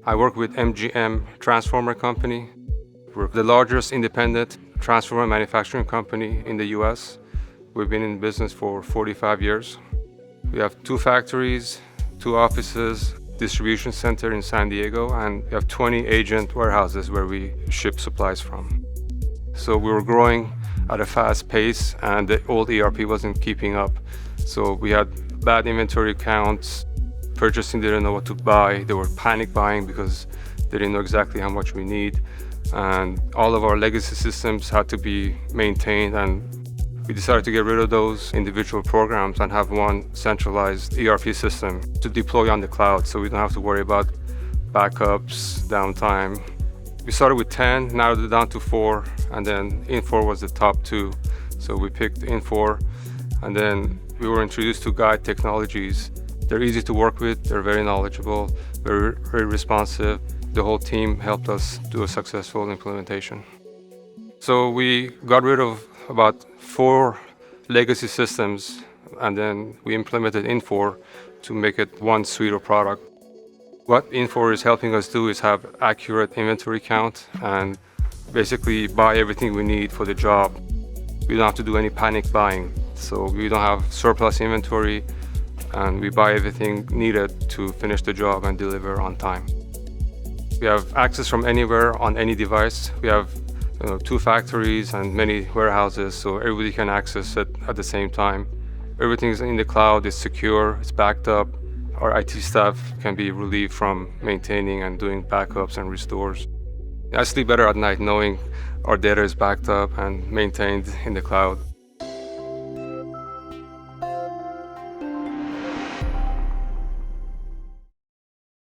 I work with MGM Transformer Company. We're the largest independent transformer manufacturing company in the US. We've been in business for 45 years. We have 2 factories, 2 offices, distribution center in San Diego, and we have 20 agent warehouses where we ship supplies from. So we were growing at a fast pace, and the old ERP wasn't keeping up. So we had bad inventory counts, purchasing didn't know what to buy, they were panic buying because they didn't know exactly how much we need, and all of our legacy systems had to be maintained, and we decided to get rid of those individual programs and have one centralized ERP system to deploy on the cloud so we don't have to worry about backups, downtime. We started with 10, narrowed it down to 4, and then Infor was the top 2. So we picked Infor, and then we were introduced to Guide Technologies. They're easy to work with, they're very knowledgeable, very responsive. The whole team helped us do a successful implementation. So we got rid of about 4 legacy systems, and then we implemented Infor to make it one suite of product. What Infor is helping us do is have accurate inventory count and basically buy everything we need for the job. We don't have to do any panic buying, so we don't have surplus inventory, and we buy everything needed to finish the job and deliver on time. We have access from anywhere on any device. We have 2 factories and many warehouses, so everybody can access it at the same time. Everything is in the cloud, it's secure, it's backed up. Our IT staff can be relieved from maintaining and doing backups and restores. I sleep better at night knowing our data is backed up and maintained in the cloud.